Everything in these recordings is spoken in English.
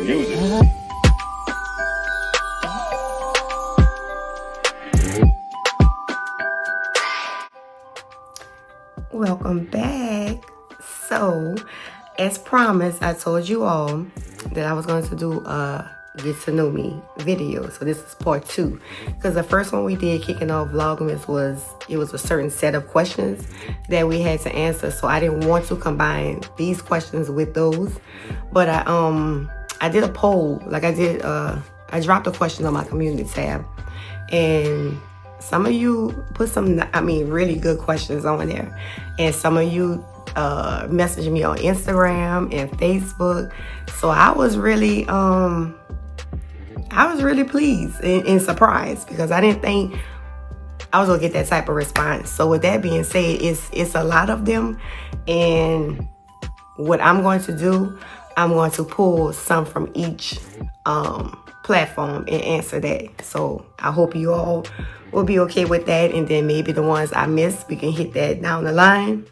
Music. Welcome back. So, as promised, I told you all that I was going to do a get to know me video. So this is part 2, because the first one we did kicking off Vlogmas was a certain set of questions that we had to answer. So I didn't want to combine these questions with those, but I did a poll. Like I dropped a question on my community tab, and some of you put some, really good questions on there, and some of you messaged me on Instagram and Facebook. So I was really pleased and surprised, because I didn't think I was gonna get that type of response. So with that being said, it's a lot of them, and what I'm going to do, I'm going to pull some from each platform and answer that. So I hope you all will be okay with that, and then maybe the ones I missed, we can hit that down the line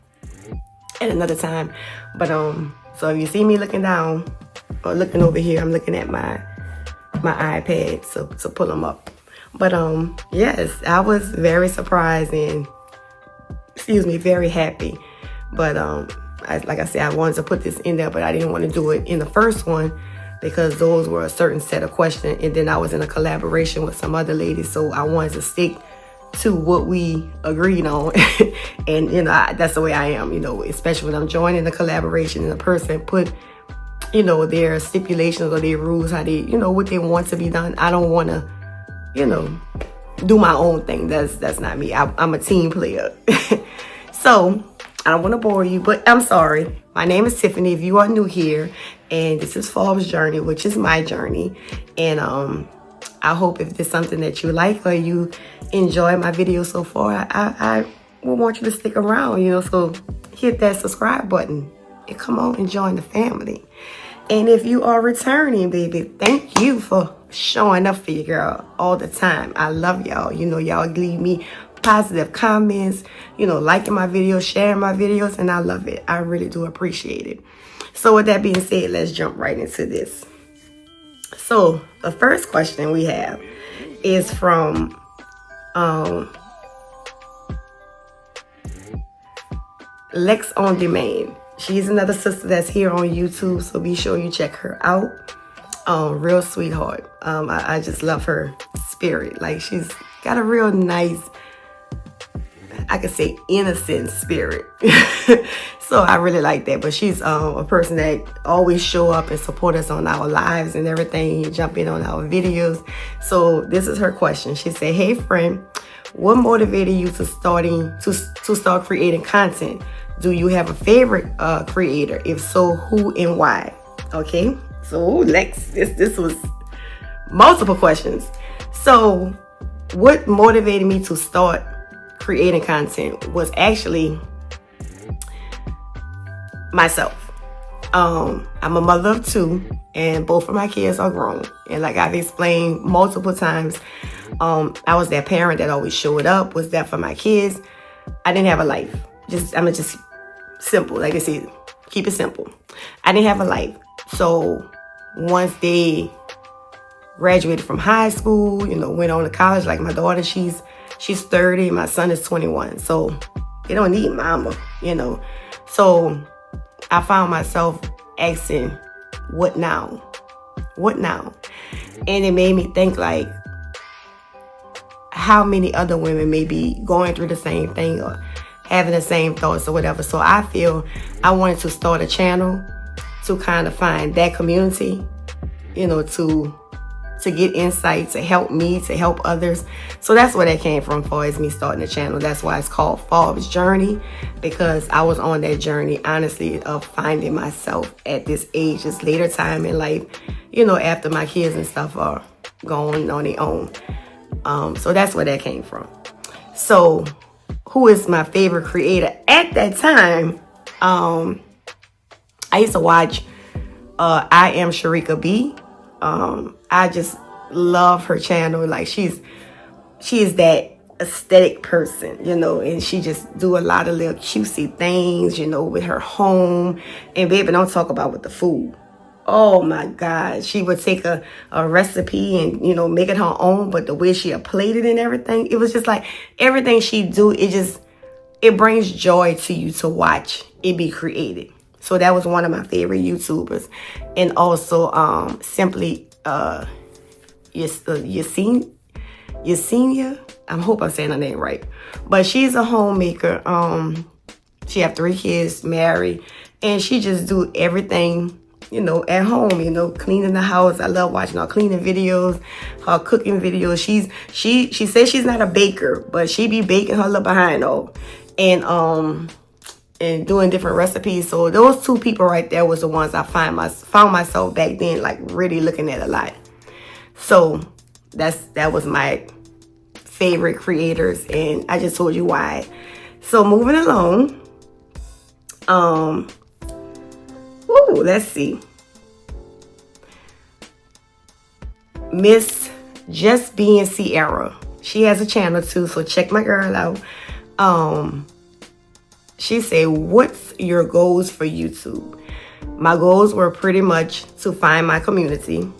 at another time. But so if you see me looking down or looking over here, I'm looking at my iPad to pull them up. But yes, I was very surprised and very happy. But like I said, I wanted to put this in there, but I didn't want to do it in the first one, because those were a certain set of questions, and then I was in a collaboration with some other ladies, so I wanted to stick to what we agreed on. And that's the way I am, especially when I'm joining the collaboration and the person put their stipulations or their rules, how they what they want to be done. I don't want to do my own thing. That's not me. I'm a team player. So I don't want to bore you, but I'm sorry. My name is Tiffany, if you are new here, and this is Fall's journey, which is my journey. And I hope if there's something that you like or you enjoy my video so far, I will want you to stick around, so hit that subscribe button and come on and join the family. And if you are returning, baby, thank you for showing up for your girl all the time. I love y'all. Y'all leave me positive comments, liking my videos, sharing my videos, and I love it. I really do appreciate it. So with that being said, let's jump right into this. So the first question we have is from Lex on Demand. She's another sister that's here on YouTube, so be sure you check her out. Real sweetheart. I just love her spirit. Like, she's got a real nice, I could say, innocent spirit. So I really like that. But she's a person that always show up and support us on our lives and everything, jump in on our videos. So this is her question. She said, "Hey friend, what motivated you to start creating content? Do you have a favorite creator? If so, who and why?" Okay, so Lex, this was multiple questions. So what motivated me to start creating content was actually myself. I'm a mother of 2, and both of my kids are grown. And like I've explained multiple times, I was that parent that always showed up, was there for my kids. I didn't have a life. I'm just simple. Like I said, keep it simple. I didn't have a life. So once they graduated from high school, went on to college, like my daughter, she's 30, my son is 21. So they don't need mama, So I found myself asking, what now? What now? And it made me think, like, how many other women may be going through the same thing or having the same thoughts or whatever. So I feel I wanted to start a channel to kind of find that community, to get insight, to help me, to help others. So that's where that came from, far as me starting the channel. That's why it's called Fall's Journey, because I was on that journey, honestly, of finding myself at this age, this later time in life, after my kids and stuff are going on their own. So that's where that came from. So who is my favorite creator at that time? I used to watch I Am Sharika B. I just love her channel. Like, she is that aesthetic person, and she just do a lot of little cutesy things, with her home. And baby, don't talk about with the food. Oh my God. She would take a recipe and, you know, make it her own. But the way she plated it and everything, it was just like everything she do, it brings joy to you to watch it be created. So that was one of my favorite YouTubers. And also simply Yesenia. I hope I'm saying her name right. But she's a homemaker. She have 3 kids, married, and she just do everything, you know, at home, you know, cleaning the house. I love watching her cleaning videos, her cooking videos. She says she's not a baker, but she be baking her little behind though. And doing different recipes. So those 2 people right there was the ones I found myself back then like really looking at a lot. So that was my favorite creators, and I just told you why. So moving along, let's see. Miss Just Being Sierra. She has a channel too, so check my girl out. She said, what's your goals for YouTube? My goals were pretty much to find my community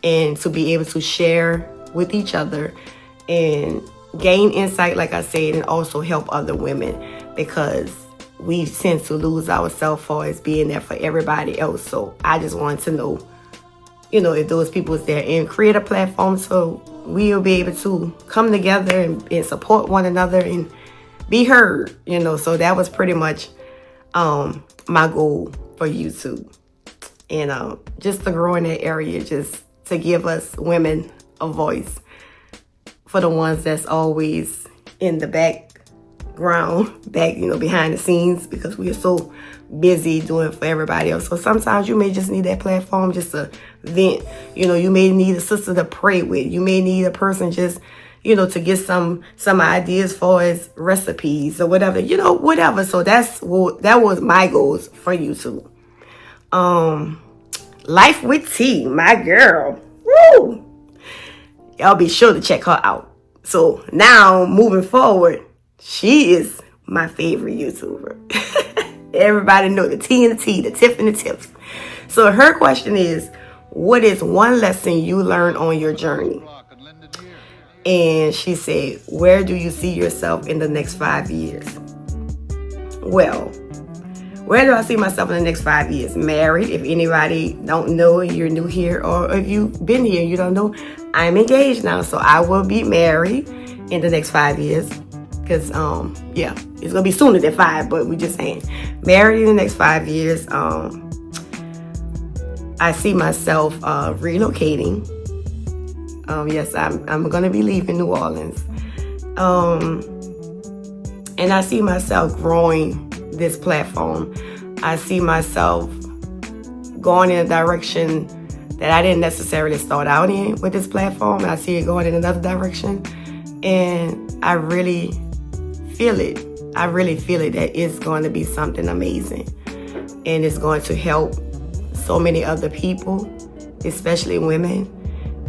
and to be able to share with each other and gain insight, like I said, and also help other women, because we tend to lose ourselves for as being there for everybody else. So I just wanted to know, you know, if those people is there, and create a platform so we'll be able to come together and support one another and be heard, you know. So that was pretty much my goal for YouTube, and just to grow in that area, just to give us women a voice, for the ones that's always in the background, you know, behind the scenes, because we are so busy doing for everybody else. So sometimes you may just need that platform just to vent. You know, you may need a sister to pray with. You may need a person just, you know, to get some ideas for his recipes or whatever, you know, whatever. So that was my goals for YouTube. Life with T, my girl. Woo! Y'all be sure to check her out. So now moving forward, she is my favorite YouTuber. Everybody know the T and the T, the tip and the tips. So her question is, what is one lesson you learned on your journey? And she said, where do you see yourself in the next 5 years? Well, where do I see myself in the next 5 years? Married. If anybody don't know, you're new here, or if you've been here, you don't know, I'm engaged now. So I will be married in the next 5 years. Because, yeah, it's going to be sooner than 5, but we just saying. Married in the next 5 years. I see myself relocating. Yes, I'm going to be leaving New Orleans. And I see myself growing this platform. I see myself going in a direction that I didn't necessarily start out in with this platform. I see it going in another direction. And I really feel it. I really feel it that it's going to be something amazing. And it's going to help so many other people, especially women.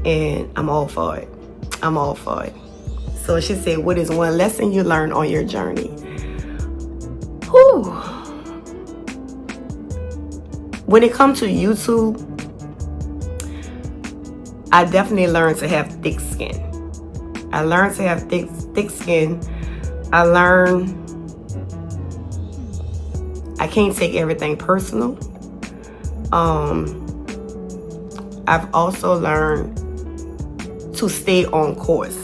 And I'm all for it. I'm all for it. So she said, what is one lesson you learned on your journey? Whew. When it comes to YouTube, I definitely learned to have thick skin. I learned to have thick skin. I learned I can't take everything personal. I've also learned to stay on course,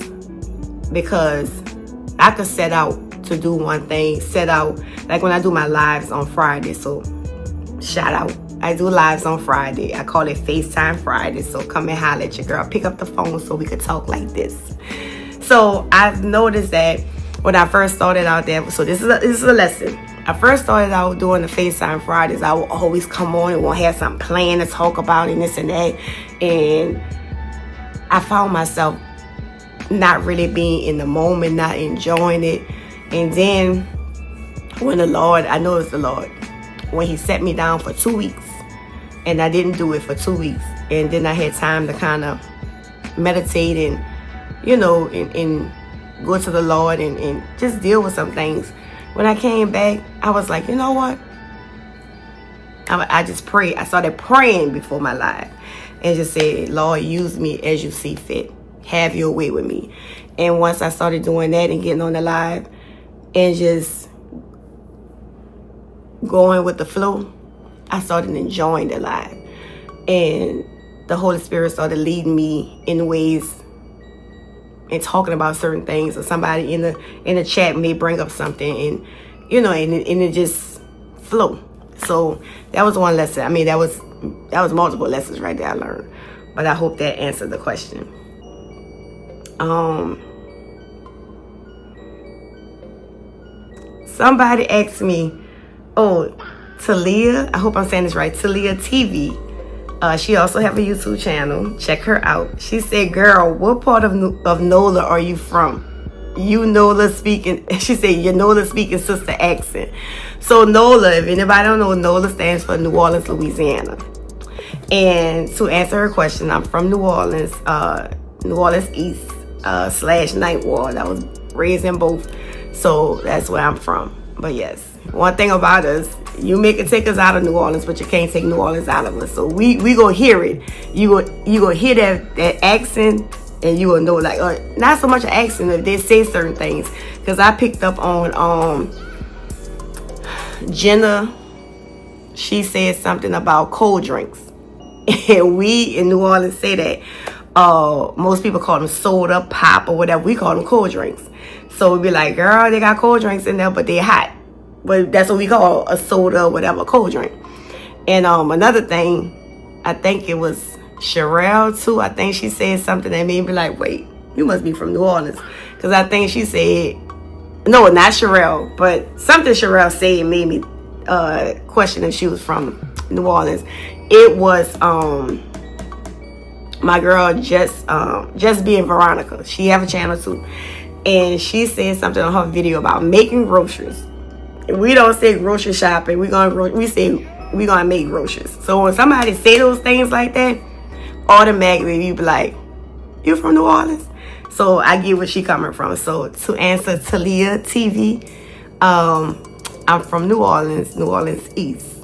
because I could set out to do one thing, like when I do my lives on Friday. So shout out, I do lives on Friday. I call it FaceTime Friday. So come and holler at your girl, pick up the phone so we could talk like this. So I've noticed that when I first started out there, so this is a lesson. I first started out doing the FaceTime Fridays. I would always come on and we'll have something planned to talk about and this and that. And I found myself not really being in the moment, not enjoying it. And then when the Lord, I know it's the Lord, when he set me down for 2 weeks, and I didn't do it for 2 weeks. And then I had time to kind of meditate and, you know, and go to the Lord and just deal with some things. When I came back, I was like, you know what? I just prayed. I started praying before my live and just said, Lord, use me as you see fit. Have your way with me. And once I started doing that and getting on the live and just going with the flow, I started enjoying the live. And the Holy Spirit started leading me in ways and talking about certain things, or somebody in the chat may bring up something, and you know, and it just flow. So that was one lesson. I mean, that was multiple lessons right there I learned. But I hope that answered the question. Somebody asked me, oh, Talia, I hope I'm saying this right, Talia TV. She also have a YouTube channel. Check her out. She said, girl, what part of NOLA are you from? You NOLA speaking, she said, your NOLA speaking sister accent. So NOLA, if anybody don't know, NOLA stands for New Orleans, Louisiana. And to answer her question, I'm from New Orleans East / Ninth Ward. I was raised in both. So that's where I'm from. But yes, one thing about us, you can take us out of New Orleans, but you can't take New Orleans out of us. So we gonna hear it. You gonna hear that accent, and you will know, like, not so much an accent if they say certain things. Because I picked up on Jenna. She said something about cold drinks, and we in New Orleans say that. Most people call them soda, pop, or whatever. We call them cold drinks. So we'd be like, girl, they got cold drinks in there, but they're hot. But that's what we call a soda or whatever, cold drink. And another thing, I think it was Sherelle too. I think she said something that made me like, wait, you must be from New Orleans. Because I think she said, no, not Sherelle, but something Sherelle said made me question if she was from New Orleans. It was my girl just being Veronica. She have a channel too. And she said something on her video about making groceries. We don't say grocery shopping. We say we gonna make groceries. So when somebody say those things like that, automatically you be like, you from New Orleans? So I get where she coming from. So to answer Talia TV, I'm from New Orleans East.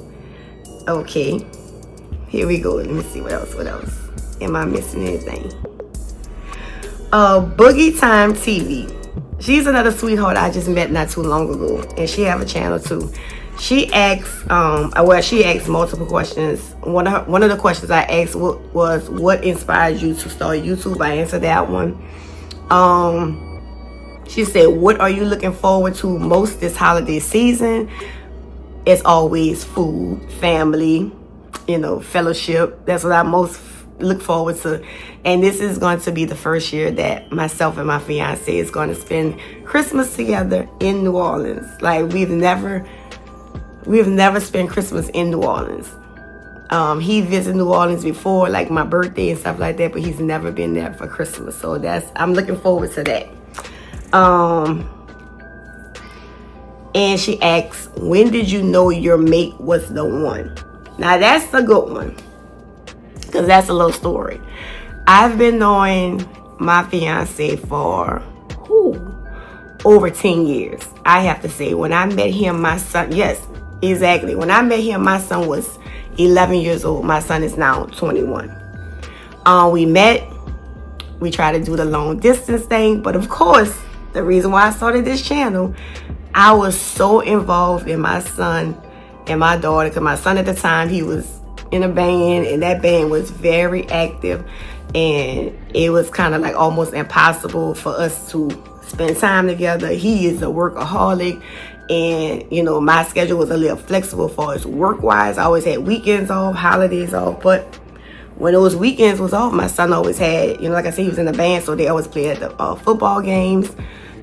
Okay, here we go. Let me see what else. Am I missing anything? Boogie Time TV. She's another sweetheart I just met not too long ago, and she have a channel too. She asks, she asked multiple questions. One of the questions I asked was, what inspired you to start YouTube? I answered that one. She said, what are you looking forward to most this holiday season? It's always food, family, fellowship. That's what I most look forward to. And this is going to be the first year that myself and my fiance is going to spend Christmas together in New Orleans. Like, we've never spent Christmas in New Orleans. He visited New Orleans before, like my birthday and stuff like that, but he's never been there for Christmas. So I'm looking forward to that. And she asks, when did you know your mate was the one? Now that's a good one, because that's a little story. I've been knowing my fiance for over 10 years. I have to say, when I met him, my son, yes, exactly. When I met him, my son was 11 years old. My son is now 21. We met. We tried to do the long distance thing. But of course, the reason why I started this channel, I was so involved in my son and my daughter. Because my son at the time, he was in a band, and that band was very active. And it was kind of like almost impossible for us to spend time together. He is a workaholic. And, my schedule was a little flexible for us work-wise. I always had weekends off, holidays off. But when those weekends was off, my son always had, like I said, he was in the band, so they always played at the football games.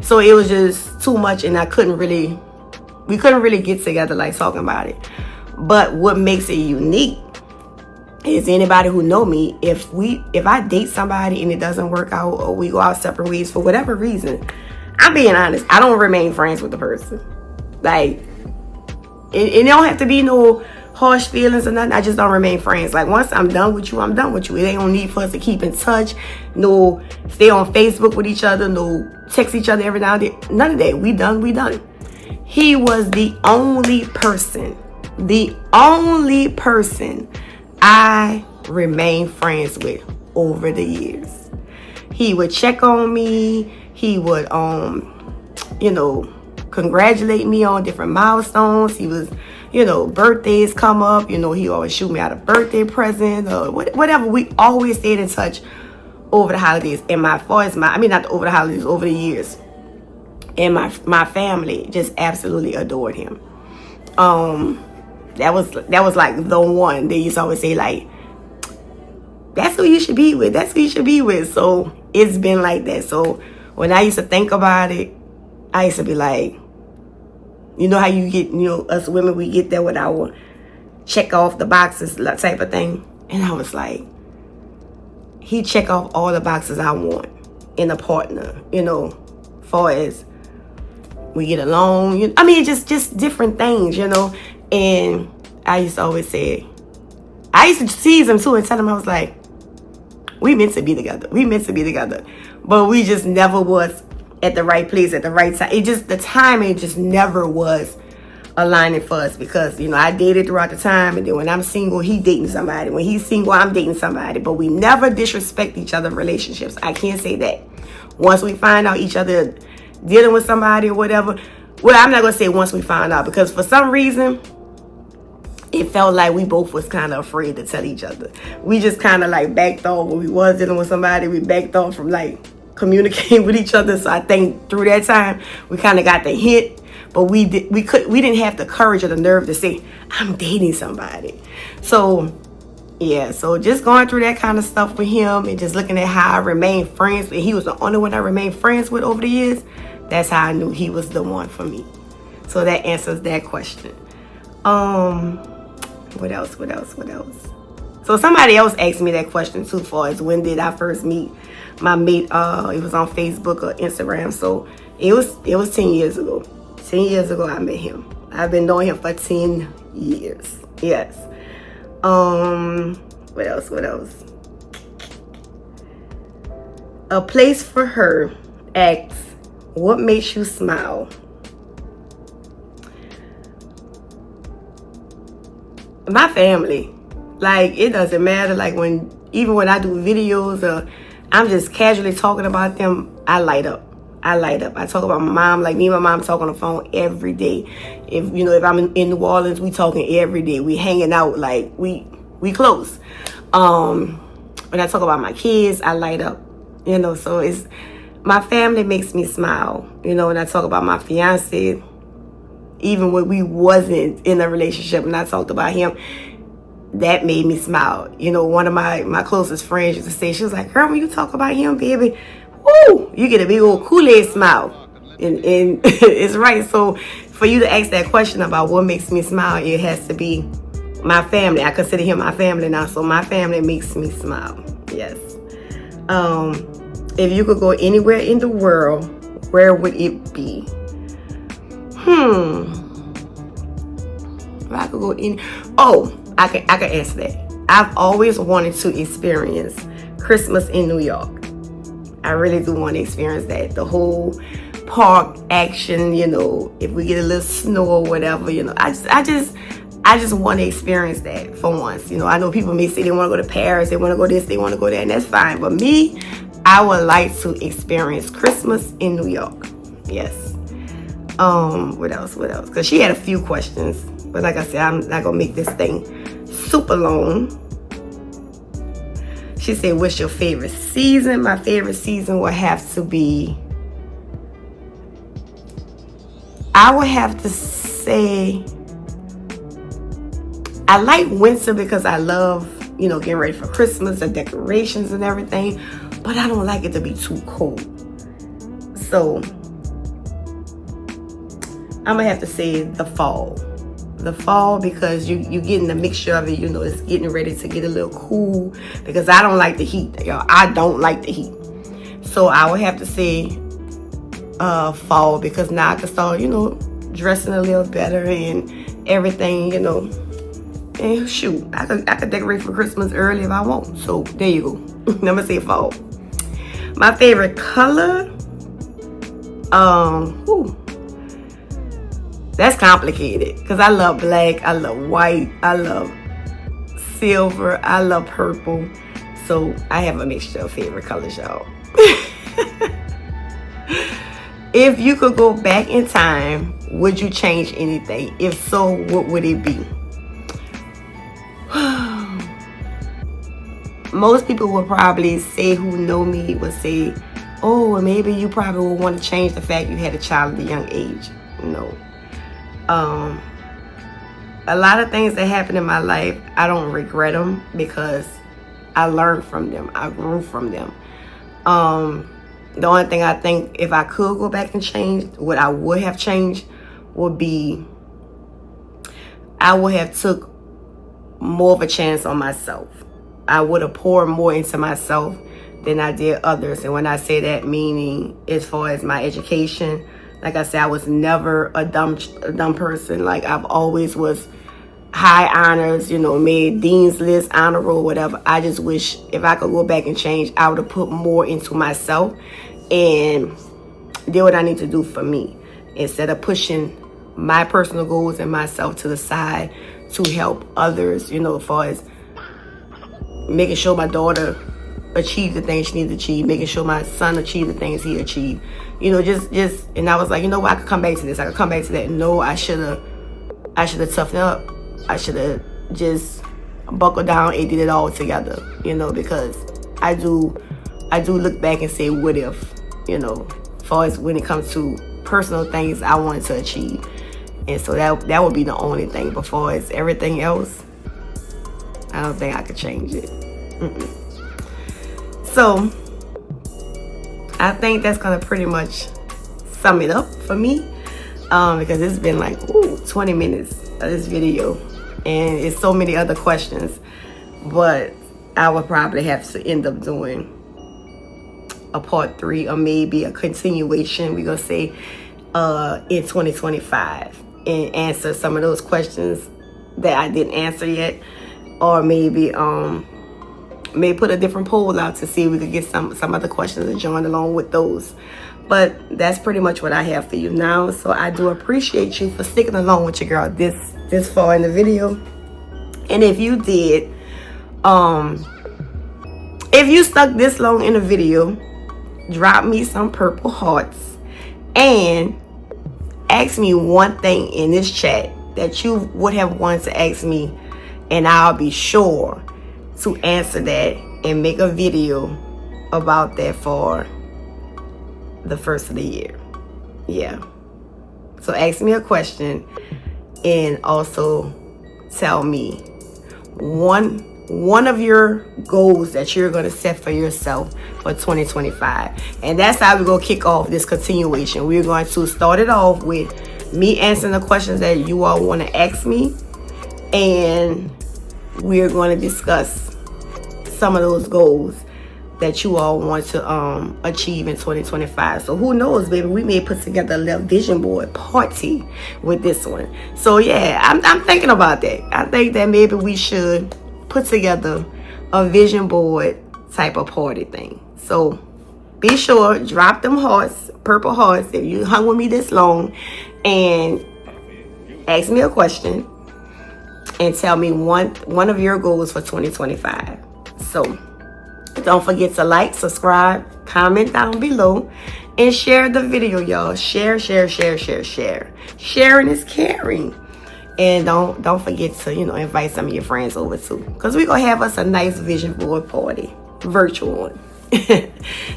So it was just too much, and we couldn't really get together, like, talking about it. But what makes it unique is, anybody who know me, if I date somebody and it doesn't work out, or we go out separate ways for whatever reason, I'm being honest, I don't remain friends with the person. Like, it don't have to be no harsh feelings or nothing. I just don't remain friends. Like, once I'm done with you, I'm done with you. It ain't no need for us to keep in touch. No, stay on Facebook with each other. No, text each other every now and then. None of that. We done. He was the only person the only person I remain friends with over the years. He would check on me. He would, congratulate me on different milestones. He was, birthdays come up. He always shoot me out a birthday present or whatever. We always stayed in touch over the holidays. And not over the holidays, over the years. And my family just absolutely adored him. That was like the one. They used to always say, like, that's who you should be with. That's who you should be with. So it's been like that. So when I used to think about it, I used to be like, how you get, us women, we get there with our check off the boxes type of thing. And I was like, he check off all the boxes I want in a partner, far as we get along. Just different things, And I used to always say, I used to tease him too and tell him, I was like, we meant to be together. We meant to be together. But we just never was at the right place at the right time. The timing just never was aligning for us because, I dated throughout the time. And then when I'm single, he dating somebody. When he's single, I'm dating somebody. But we never disrespect each other's relationships. I can't say that. Once we find out each other dealing with somebody or whatever. Well, I'm not going to say once we find out because for some reason, it felt like we both was kind of afraid to tell each other. We just kind of like backed off when we was dealing with somebody. We backed off from like communicating with each other. So I think through that time, we kind of got the hint, but we didn't have the courage or the nerve to say, I'm dating somebody. So yeah, so just going through that kind of stuff with him and just looking at how I remained friends with. He was the only one I remained friends with over the years. That's how I knew he was the one for me. So that answers that question. What else? So somebody else asked me that question too, far as when did I first meet my mate? It was on Facebook or Instagram. So it was 10 years ago. 10 years ago I met him. I've been knowing him for 10 years. Yes. What else? A place for her asks, what makes you smile? My family. Like, it doesn't matter. Like, even when I do videos or I'm just casually talking about them, I light up. I talk about my mom. Like, me and my mom talk on the phone every day. If I'm in New Orleans, we talking every day. We hanging out. Like, we close. When I talk about my kids, I light up. So it's, my family makes me smile. When I talk about my fiance, even when we wasn't in a relationship and I talked about him, that made me smile. One of my closest friends used to say, she was like, girl, when you talk about him, baby, woo, you get a big old Kool-Aid smile. And it's right. So for you to ask that question about what makes me smile, it has to be my family. I consider him my family now. So my family makes me smile. Yes. If you could go anywhere in the world, where would it be? If I could go in, I can answer that. I've always wanted to experience Christmas in New York. I really do want to experience that. The whole park action, if we get a little snow or whatever, I just want to experience that for once. I know people may say they want to go to Paris, they want to go this, they want to go there, and that's fine. But me, I would like to experience Christmas in New York. Yes. What else? Because she had a few questions. But like I said, I'm not going to make this thing super long. She said, what's your favorite season? My favorite season would have to be, I would have to say, I like winter because I love, getting ready for Christmas, the decorations and everything. But I don't like it to be too cold. So I'm going to have to say the fall. The fall, because you getting a mixture of it, it's getting ready to get a little cool, because I don't like the heat, y'all. I don't like the heat. So I would have to say fall, because now I can start, dressing a little better and everything, and shoot, I could decorate for Christmas early if I want. So there you go. I'm gonna say fall. My favorite color, That's complicated because I love black, I love white, I love silver, I love purple. So I have a mixture of favorite colors, y'all. If you could go back in time, would you change anything? If so, what would it be? Most people would probably say, who know me, would say, oh, maybe you probably would want to change the fact you had a child at a young age. No. A lot of things that happened in my life, I don't regret them because I learned from them. I grew from them. The only thing I think, if I could go back and change, what I would have changed would be, I would have took more of a chance on myself. I would have poured more into myself than I did others. And when I say that, meaning as far as my education, like I said, I was never a dumb person. Like, I've always was high honors, you know, made dean's list, honor roll, whatever. I just wish if I could go back and change, I would have put more into myself and did what I need to do for me, instead of pushing my personal goals and myself to the side to help others, you know, as far as making sure my daughter achieved the things she needed to achieve, making sure my son achieved the things he achieved. You know, just, and I was like, you know what, I could come back to this, I could come back to that. No, I should have toughened up. I should have just buckled down and did it all together, you know, because I do look back and say, what if, you know, as far as when it comes to personal things I wanted to achieve. And so that would be the only thing. But as far as everything else, I don't think I could change it. So I think that's gonna pretty much sum it up for me, because it's been like 20 minutes of this video, and it's so many other questions, but I would probably have to end up doing a part 3 or maybe a continuation, we're gonna say, in 2025, and answer some of those questions that I didn't answer yet, or maybe put a different poll out to see if we could get some other questions and join along with those. But that's pretty much what I have for you now. So I do appreciate you for sticking along with your girl this far in the video. And if you did, if you stuck this long in the video, drop me some purple hearts and ask me one thing in this chat that you would have wanted to ask me, and I'll be sure to answer that and make a video about that for the first of the year. Yeah. So ask me a question and also tell me one of your goals that you're going to set for yourself for 2025. And that's how we're going to kick off this continuation. We're going to start it off with me answering the questions that you all want to ask me, and we're going to discuss some of those goals that you all want to achieve in 2025. So who knows, baby, we may put together a little vision board party with this one. So yeah, I'm thinking about that. I think that maybe we should put together a vision board type of party thing. So be sure, drop them hearts, purple hearts, if you hung with me this long, and ask me a question and tell me one of your goals for 2025. So don't forget to like, subscribe, comment down below, and share the video, y'all. Share. Sharing is caring. And don't forget to, you know, invite some of your friends over too, because we're gonna have us a nice vision board party, virtual one.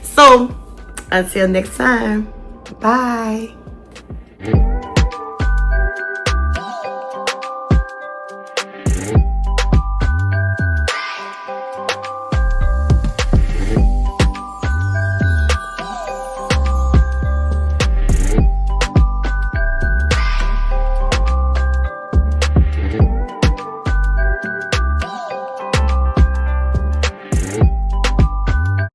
So until next time, bye.